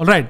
All right,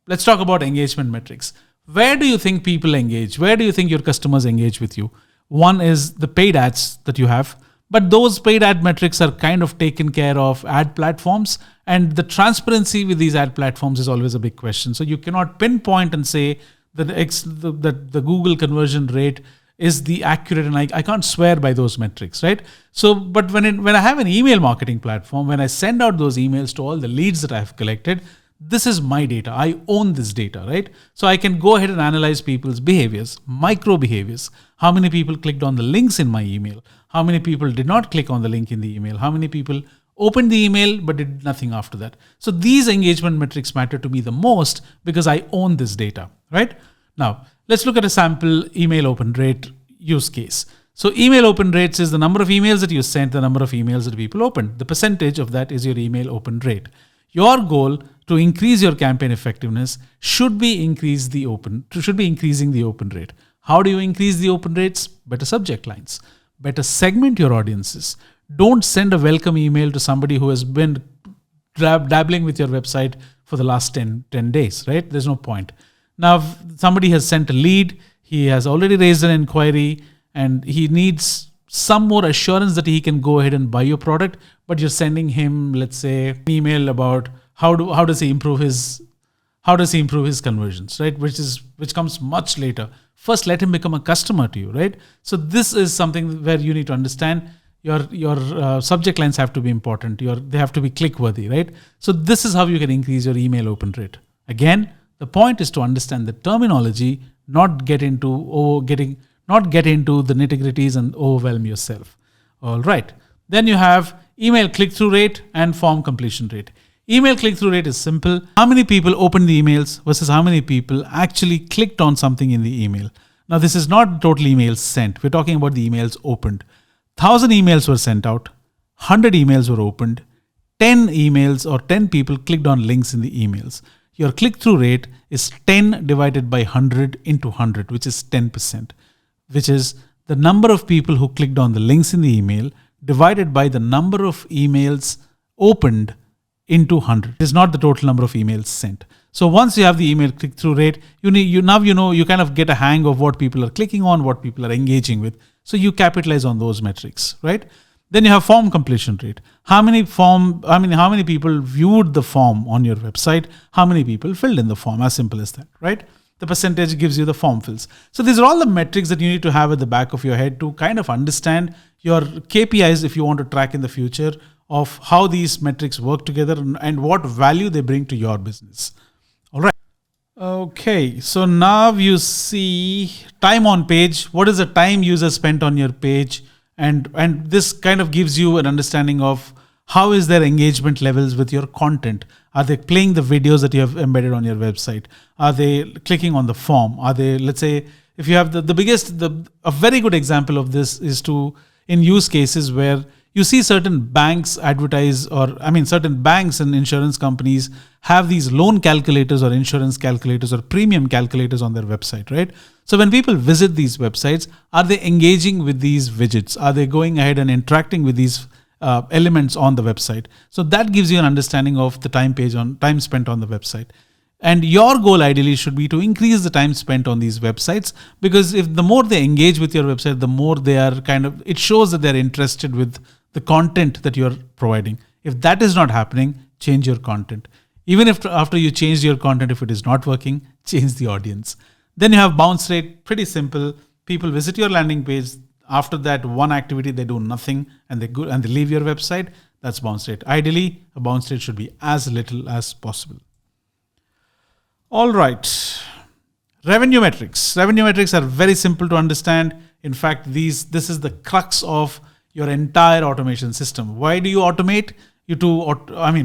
let's talk about engagement metrics. Where do you think people engage? Where do you think your customers engage with you? One is the paid ads that you have, but those paid ad metrics are kind of taken care of ad platforms, and the transparency with these ad platforms is always a big question. So you cannot pinpoint and say that the Google conversion rate is the accurate, and I can't swear by those metrics, right? So, but when I have an email marketing platform, when I send out those emails to all the leads that I've collected, this is my data. I own this data, right? So I can go ahead and analyze people's behaviors, micro behaviors. How many people clicked on the links in my email? How many people did not click on the link in the email? How many people opened the email but did nothing after that? So these engagement metrics matter to me the most because I own this data, right? Now, let's look at a sample email open rate use case. So email open rates is the number of emails that you sent, the number of emails that people opened. The percentage of that is your email open rate. Your goal to increase your campaign effectiveness should be increasing the open rate. How do you increase the open rates? Better subject lines. Better segment your audiences. Don't send a welcome email to somebody who has been dabbling with your website for the last 10 days, right? There's no point. Now, if somebody has sent a lead, he has already raised an inquiry, and he needs some more assurance that he can go ahead and buy your product, but you're sending him, let's say, an email about how does he improve his conversions, right? Which comes much later. First, let him become a customer to you, right? So this is something where you need to understand your subject lines have to be important. They have to be click-worthy, right? So this is how you can increase your email open rate. Again, the point is to understand the terminology, not get into the nitty-gritties and overwhelm yourself. All right. Then you have email click-through rate and form completion rate. Email click-through rate is simple. How many people opened the emails versus how many people actually clicked on something in the email. Now, this is not total emails sent. We're talking about the emails opened. 1,000 emails were sent out. 100 emails were opened. 10 emails or 10 people clicked on links in the emails. Your click-through rate is 10 divided by 100 into 100, which is 10%, which is the number of people who clicked on the links in the email divided by the number of emails opened into 100. It is not the total number of emails sent. So once you have the email click-through rate, you kind of get a hang of what people are clicking on, what people are engaging with. So you capitalize on those metrics, right? Then you have form completion rate. How many people viewed the form on your website? How many people filled in the form? As simple as that, right? The percentage gives you the form fills. So these are all the metrics that you need to have at the back of your head to kind of understand your KPIs if you want to track in the future of how these metrics work together and what value they bring to your business. All right. Okay, so now you see time on page. What is the time user spent on your page? And this kind of gives you an understanding of how is their engagement levels with your content. Are they playing the videos that you have embedded on your website? Are they clicking on the form? Are they, let's say, if you have a very good example of this is in use cases where you see certain banks advertise, certain banks and insurance companies have these loan calculators or insurance calculators or premium calculators on their website, right? So when people visit these websites, are they engaging with these widgets? Are they going ahead and interacting with these elements on the website? So that gives you an understanding of the time spent on the website. And your goal ideally should be to increase the time spent on these websites, because if the more they engage with your website, the more they are it shows that they're interested with the content that you're providing. If that is not happening, change your content. Even if after you change your content, if it is not working, change the audience. Then you have bounce rate, pretty simple. People visit your landing page. After that one activity, they do nothing and they leave your website. That's bounce rate. Ideally, a bounce rate should be as little as possible. All right. Revenue metrics. Revenue metrics are very simple to understand. In fact, this is the crux of your entire automation system. Why do you automate?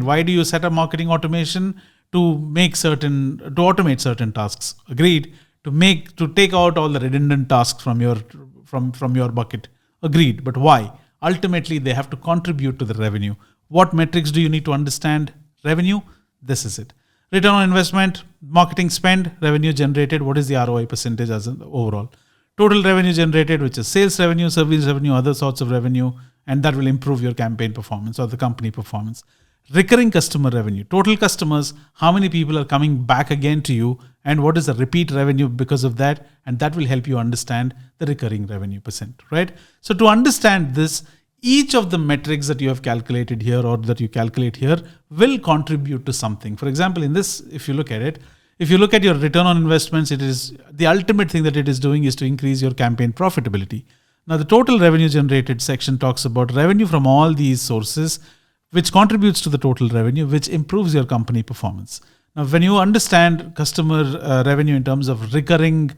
Why do you set up marketing automation? To automate certain tasks. Agreed. To take out all the redundant tasks from your bucket. Agreed. But why? Ultimately, they have to contribute to the revenue. What metrics do you need to understand? Revenue. This is it. Return on investment, marketing spend, revenue generated. What is the ROI percentage as an overall? Total revenue generated, which is sales revenue, service revenue, other sorts of revenue, and that will improve your campaign performance or the company performance. recurring customer revenue, total customers, how many people are coming back again to you, and what is the repeat revenue because of that, and that will help you understand the recurring revenue percent, right? So to understand this, each of the metrics that you have calculated here or that you calculate here will contribute to something. For example, in this, if you look at it, if you look at your return on investments, it is the ultimate thing that it is doing is to increase your campaign profitability. Now, the total revenue generated section talks about revenue from all these sources, which contributes to the total revenue, which improves your company performance. Now, when you understand customer revenue in terms of recurring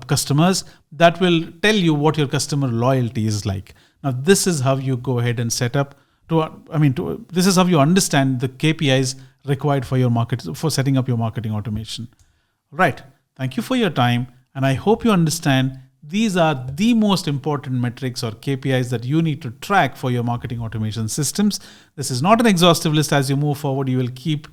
customers, that will tell you what your customer loyalty is like. Now, this is how you go ahead and set up this is how you understand the KPIs required for your for setting up your marketing automation. Right. Thank you for your time. And I hope you understand these are the most important metrics or KPIs that you need to track for your marketing automation systems. This is not an exhaustive list. As you move forward, you will keep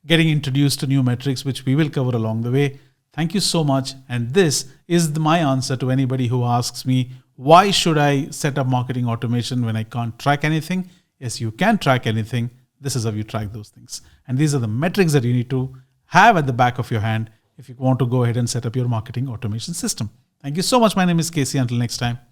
getting introduced to new metrics, which we will cover along the way. Thank you so much. And this is my answer to anybody who asks me, why should I set up marketing automation when I can't track anything? Yes, you can track anything. This is how you track those things. And these are the metrics that you need to have at the back of your hand if you want to go ahead and set up your marketing automation system. Thank you so much. My name is Casey. Until next time.